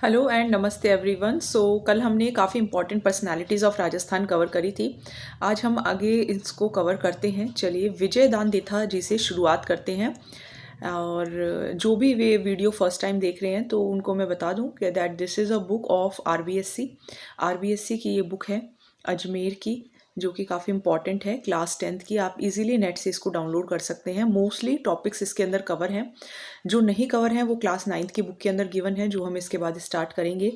Hello and नमस्ते everyone. कल हमने काफ़ी important personalities of Rajasthan cover करी थी। आज हम आगे इसको कवर करते हैं। चलिए विजय दान देथा जी से शुरुआत करते हैं। और जो भी वे वीडियो फर्स्ट टाइम देख रहे हैं तो उनको मैं बता दूं कि that this is a book of RBSC की ये बुक है अजमेर की, जो कि काफ़ी इंपॉर्टेंट है। क्लास 10th की आप इजीली नेट से इसको डाउनलोड कर सकते हैं। मोस्टली टॉपिक्स इसके अंदर कवर हैं, जो नहीं कवर हैं वो क्लास 9th की बुक के अंदर गिवन है, जो हम इसके बाद स्टार्ट करेंगे।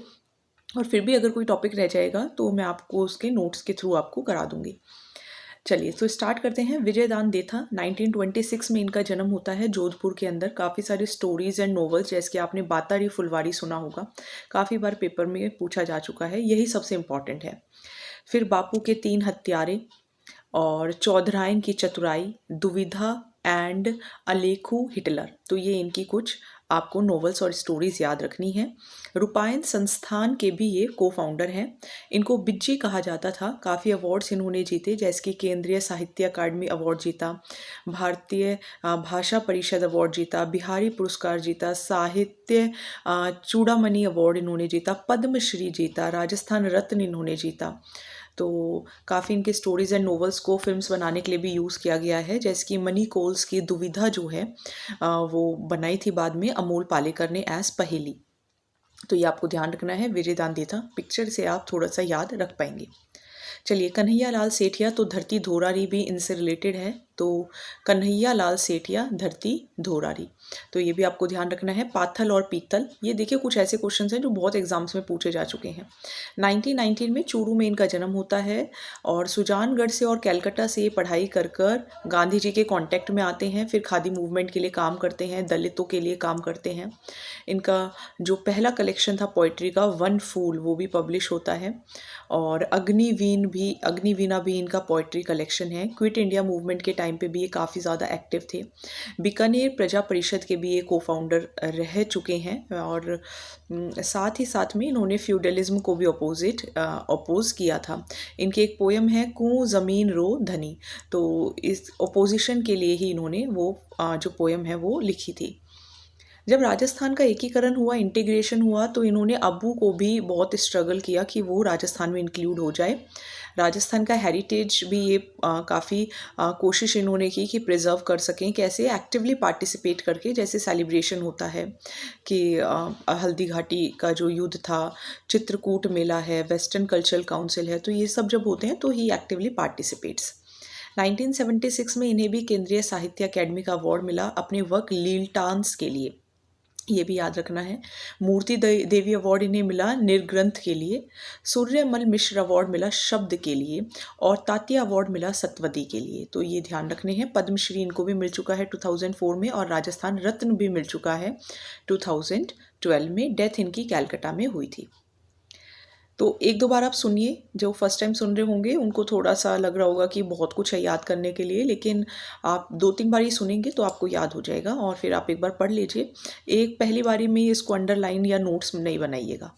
और फिर भी अगर कोई टॉपिक रह जाएगा तो मैं आपको उसके नोट्स के थ्रू आपको करा दूंगी। चलिए तो स्टार्ट करते हैं। विजय दान देथा 1926 में इनका जन्म होता है जोधपुर के अंदर। काफ़ी सारी स्टोरीज एंड नॉवेल्स, जैसे कि आपने बातारी फुलवारी सुना होगा, काफ़ी बार पेपर में पूछा जा चुका है, यही सबसे इम्पॉर्टेंट है। फिर बापू के 3 हत्यारे और चौधराइन की चतुराई, दुविधा एंड अलेखू हिटलर, तो ये इनकी कुछ आपको नॉवेल्स और स्टोरीज याद रखनी है। रूपायन संस्थान के भी ये को फाउंडर हैं। इनको बिज्जी कहा जाता था। काफ़ी अवार्ड्स इन्होंने जीते, जैसे कि केंद्रीय साहित्य अकादमी अवार्ड जीता, भारतीय भाषा परिषद अवार्ड जीता, बिहारी पुरस्कार जीता, साहित्य चूड़ामणि अवार्ड इन्होंने जीता, पद्मश्री जीता, राजस्थान रत्न इन्होंने जीता। तो काफ़ी इनके स्टोरीज़ एंड नॉवेल्स को फिल्म्स बनाने के लिए भी यूज़ किया गया है, जैसे कि मनी कोल्स की दुविधा जो है वो बनाई थी बाद में अमोल पालेकर ने एज पहेली। तो ये आपको ध्यान रखना है। विजय दान देथा पिक्चर से आप थोड़ा सा याद रख पाएंगे। चलिए कन्हैया लाल सेठिया, तो धरती धोरारी भी इनसे रिलेटेड है। तो कन्हैया लाल सेठिया धरती धोरारी, तो ये भी आपको ध्यान रखना है। पाथल और पीतल, ये देखिए कुछ ऐसे क्वेश्चंस हैं जो बहुत एग्जाम्स में पूछे जा चुके हैं। 1919 में चूरू में इनका जन्म होता है और सुजानगढ़ से और कैलकाटा से ये पढ़ाई कर कर गांधी जी के कांटेक्ट में आते हैं। फिर खादी मूवमेंट के लिए काम करते हैं, दलितों के लिए काम करते हैं। इनका जो पहला कलेक्शन था पोइट्री का, वन फूल, वो भी पब्लिश होता है। और अग्निवीणा भी इनका पोइट्री कलेक्शन है। क्विट इंडिया मूवमेंट के टाइम पे भी ये काफ़ी ज़्यादा एक्टिव थे। बीकानेर प्रजा परिषद के भी ये को फाउंडर रह चुके हैं। और साथ ही साथ में इन्होंने फ्यूडलिज्म को भी अपोज किया था। इनकी एक पोयम है कूं ज़मीन रो धनी, तो इस ओपोजिशन के लिए ही इन्होंने वो जो पोयम है वो लिखी थी। जब राजस्थान का एकीकरण हुआ, इंटीग्रेशन हुआ, तो इन्होंने अब्बू को भी बहुत स्ट्रगल किया कि वो राजस्थान में इंक्लूड हो जाए। राजस्थान का हेरिटेज भी ये काफ़ी कोशिश इन्होंने की कि प्रिजर्व कर सकें। कैसे? एक्टिवली पार्टिसिपेट करके, जैसे सेलिब्रेशन होता है कि हल्दी घाटी का जो युद्ध था, चित्रकूट मेला है, वेस्टर्न कल्चरल काउंसिल है, तो ये सब जब होते हैं तो ही एक्टिवली पार्टिसिपेट्स। 1976 में इन्हें भी केंद्रीय साहित्य अकेडमी का अवार्ड मिला अपने वर्क लीलटांस के लिए, ये भी याद रखना है। मूर्ति देवी अवार्ड इन्हें मिला निर्ग्रंथ के लिए। सूर्यमल मिश्र अवार्ड मिला शब्द के लिए। और तात्या अवार्ड मिला सत्वदी के लिए, तो ये ध्यान रखने हैं। पद्मश्री इनको भी मिल चुका है 2004 में, और राजस्थान रत्न भी मिल चुका है 2012 में। डेथ इनकी कैलकाटा में हुई थी। तो एक दो बार आप सुनिए, जो फर्स्ट टाइम सुन रहे होंगे उनको थोड़ा सा लग रहा होगा कि बहुत कुछ है याद करने के लिए, लेकिन आप 2-3 बार ही सुनेंगे तो आपको याद हो जाएगा। और फिर आप एक बार पढ़ लीजिए। एक पहली बारी में इसको अंडरलाइन या नोट्स नहीं बनाइएगा।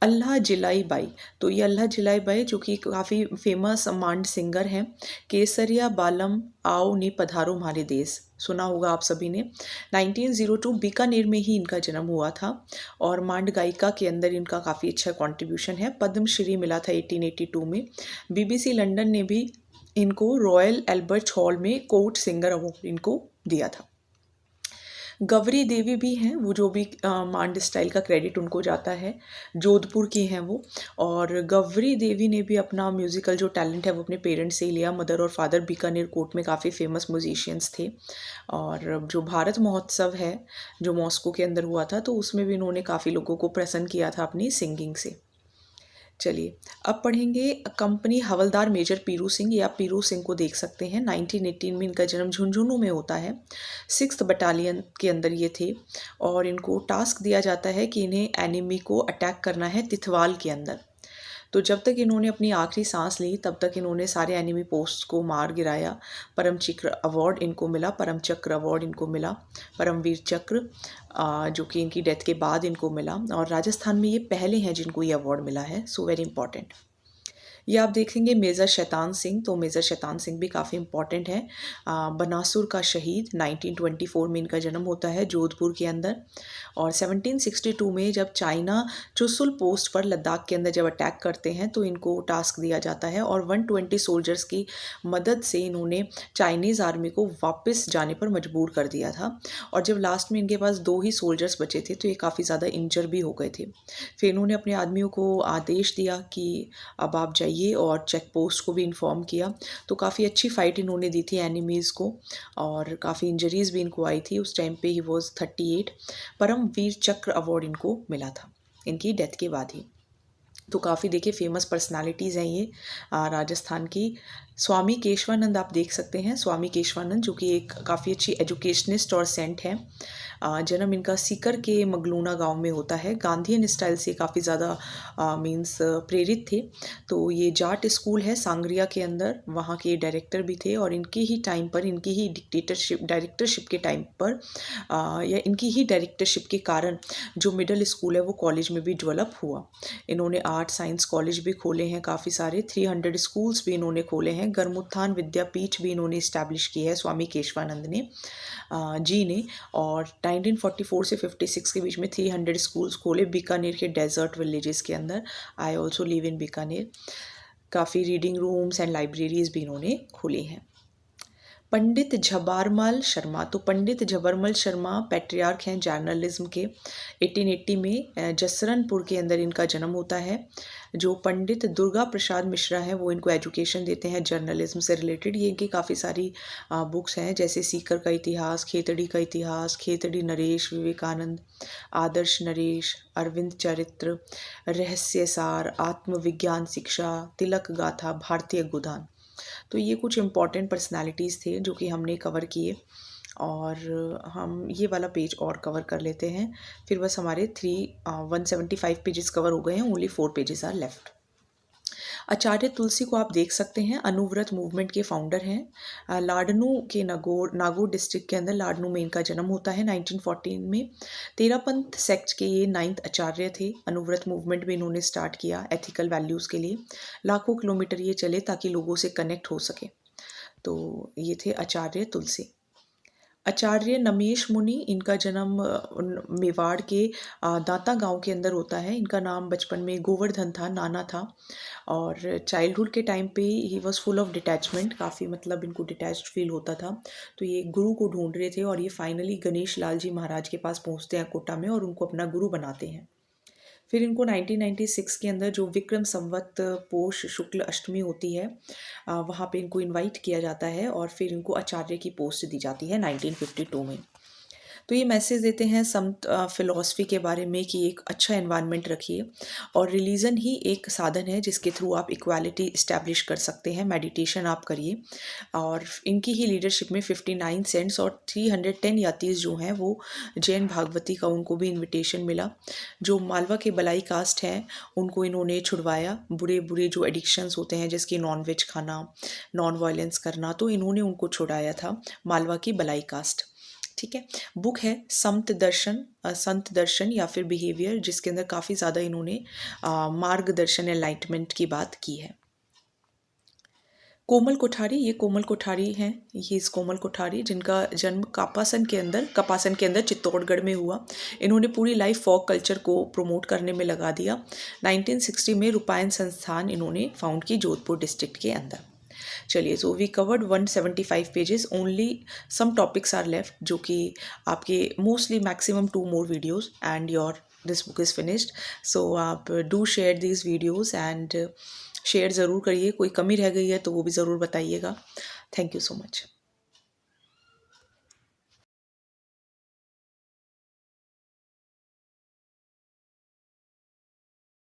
अल्लाह जिलाई बाई, तो ये अल्लाह जिलाई बाई जो कि काफ़ी फेमस मांड सिंगर हैं। केसरिया बालम आओ नी पधारो हमारे देश, सुना होगा आप सभी ने। 1902 बीकानेर में ही इनका जन्म हुआ था। और मांड गायिका के अंदर इनका काफ़ी अच्छा कंट्रीब्यूशन है। पद्मश्री मिला था 1882 में। बीबीसी लंदन ने भी इनको रॉयल एल्बर्ट हॉल में कोर्ट सिंगर अवार्ड इनको दिया था। गौरी देवी भी हैं, वो जो भी मांड स्टाइल का क्रेडिट उनको जाता है, जोधपुर की हैं वो। और गौरी देवी ने भी अपना म्यूज़िकल जो टैलेंट है वो अपने पेरेंट्स से ही लिया। मदर और फादर बीकानेर कोर्ट में काफ़ी फेमस म्यूजिशियंस थे। और जो भारत महोत्सव है जो मॉस्को के अंदर हुआ था, तो उसमें भी इन्होंने काफ़ी लोगों को प्रसन्न किया था अपनी सिंगिंग से। चलिए अब पढ़ेंगे कंपनी हवलदार मेजर पीरू सिंह, या पीरू सिंह को देख सकते हैं। 1918 में इनका जन्म झुंझुनू में होता है। 6th बटालियन के अंदर ये थे। और इनको टास्क दिया जाता है कि इन्हें एनिमी को अटैक करना है तिथवाल के अंदर। तो जब तक इन्होंने अपनी आखिरी सांस ली तब तक इन्होंने सारे एनिमी पोस्ट को मार गिराया। परम चक्र अवार्ड इनको मिला, परम चक्र अवार्ड इनको मिला, परमवीर चक्र, जो कि इनकी डेथ के बाद इनको मिला। और राजस्थान में ये पहले हैं जिनको ये अवार्ड मिला है, सो वेरी इंपॉर्टेंट। ये आप देखेंगे मेजर शैतान सिंह, तो मेजर शैतान सिंह भी काफ़ी इंपॉर्टेंट है। बनासुर का शहीद, 1924 में इनका जन्म होता है जोधपुर के अंदर। और 1762 में जब चाइना चुसुल पोस्ट पर लद्दाख के अंदर जब अटैक करते हैं तो इनको टास्क दिया जाता है और 120 सोल्जर्स की मदद से इन्होंने चाइनीज़ आर्मी को वापस जाने पर मजबूर कर दिया था। और जब लास्ट में इनके पास 2 ही सोल्जर्स बचे थे तो ये काफ़ी ज़्यादा इंजर भी हो गए थे। फिर इन्होंने अपने आदमियों को आदेश दिया कि अब आप जाइए, और चेक पोस्ट को भी इन्फॉर्म किया। तो काफ़ी अच्छी फ़ाइट इन्होंने दी थी एनिमीज़ को, और काफ़ी इंजरीज़ भी इनको आई थी। उस टाइम पे ही वॉज 38। परम वीर चक्र अवार्ड इनको मिला था इनकी डेथ के बाद ही। तो काफ़ी देखिए फेमस पर्सनालिटीज़ हैं ये राजस्थान की। स्वामी केशवानंद आप देख सकते हैं, स्वामी केशवानंद जो कि एक काफ़ी अच्छी एजुकेशनिस्ट और सेंट हैं। जन्म इनका सीकर के मगलूना गांव में होता है। गांधीयन स्टाइल से काफ़ी ज़्यादा मींस प्रेरित थे। तो ये जाट स्कूल है सांगरिया के अंदर, वहाँ के डायरेक्टर भी थे। और इनके ही टाइम पर, इनकी ही डायरेक्टरशिप के टाइम पर या इनकी ही डायरेक्टरशिप के कारण जो मिडिल स्कूल है वो कॉलेज में भी डेवलप हुआ। इन्होंने आर्ट साइंस कॉलेज भी खोले हैं काफ़ी सारे, 300 स्कूल्स भी इन्होंने खोले हैं। गर्मोत्थान विद्यापीठ भी इन्होंने इस्टेब्लिश की है स्वामी केशवानंद ने जी ने। और 1944 से 56 के बीच में 300 स्कूल्स खोले बीकानेर के डेजर्ट विलेजेस के अंदर। I also live in Bikaner. काफ़ी रीडिंग रूम्स एंड लाइब्रेरीज भी इन्होंने खोली हैं। पंडित झबारमल शर्मा, तो पंडित झबरमल शर्मा पैट्रियार्क हैं जर्नलिज्म के। 1880 में जसरनपुर के अंदर इनका जन्म होता है। जो पंडित दुर्गा प्रसाद मिश्रा हैं वो इनको एजुकेशन देते हैं जर्नलिज्म से रिलेटेड। ये इनकी काफ़ी सारी बुक्स हैं, जैसे सीकर का इतिहास, खेतड़ी का इतिहास, खेतड़ी नरेश, विवेकानंद, आदर्श नरेश, अरविंद चरित्र, रहस्य सार, आत्मविज्ञान शिक्षा, तिलक गाथा, भारतीय गोदान। तो ये कुछ इम्पॉर्टेंट पर्सनालिटीज़ थे जो कि हमने कवर किए। और हम ये वाला पेज और कवर कर लेते हैं, फिर बस हमारे 175 पेजेस कवर हो गए हैं। Only 4 pages are left. Acharya Tulsi को आप देख सकते हैं, अनुव्रत मूवमेंट के फाउंडर हैं। लाडनू के नागौर डिस्ट्रिक्ट के अंदर लाडनू में इनका जन्म होता है 1914 में। तेरापंथ सेक्ट के ये 9th आचार्य थे। अनुव्रत मूवमेंट भी इन्होंने स्टार्ट किया एथिकल वैल्यूज़ के लिए। लाखों किलोमीटर ये चले ताकि लोगों से कनेक्ट हो सके। तो ये थे आचार्य तुलसी। आचार्य नमेश मुनि, इनका जन्म मेवाड़ के दांता गांव के अंदर होता है। इनका नाम बचपन में गोवर्धन था, नाना था। और चाइल्डहुड के टाइम पे he was full of detachment, काफ़ी मतलब इनको डिटैच्ड फील होता था। तो ये गुरु को ढूंढ रहे थे और ये फाइनली गणेश लाल जी महाराज के पास पहुंचते हैं कोटा में और उनको अपना गुरु बनाते हैं। फिर इनको 1996 के अंदर जो विक्रम संवत पोष शुक्ल अष्टमी होती है वहाँ पे इनको इनवाइट किया जाता है और फिर इनको आचार्य की पोस्ट दी जाती है 1952 में। तो ये मैसेज देते हैं समत फिलॉसफी के बारे में कि एक अच्छा एनवायरनमेंट रखिए, और रिलीजन ही एक साधन है जिसके थ्रू आप इक्वालिटी इस्टेब्लिश कर सकते हैं। मेडिटेशन आप करिए। और इनकी ही लीडरशिप में 59 सेंट्स और 310 यातीज़ जो हैं वो जैन भागवती का उनको भी इनविटेशन मिला। जो मालवा के बलाई कास्ट हैं उनको इन्होंने छुड़वाया, बुरे बुरे जो एडिक्शंस होते हैं जैसे कि नॉन वेज खाना, नॉन वायलेंस करना, तो इन्होंने उनको छुड़ाया था, मालवा की बलाई कास्ट। ठीक है। बुक है संत दर्शन या फिर बिहेवियर, जिसके अंदर काफ़ी ज़्यादा इन्होंने मार्गदर्शन एनलाइटमेंट की बात की है। कोमल कोठारी, ये कोमल कोठारी हैं, ये इस कोमल कोठारी जिनका जन्म कपासन के अंदर चित्तौड़गढ़ में हुआ। इन्होंने पूरी लाइफ फोक कल्चर को प्रमोट करने में लगा दिया। 1960 में रूपायन संस्थान इन्होंने फाउंड की जोधपुर डिस्ट्रिक्ट के अंदर। चलिए, so we covered 175 pages, only some topics are left जो कि आपके mostly maximum 2 more videos and your this book is finished. So आप do share this videos and share ज़रूर करिए। कोई कमी रह गई है तो वो भी ज़रूर बताइएगा। Thank you so much.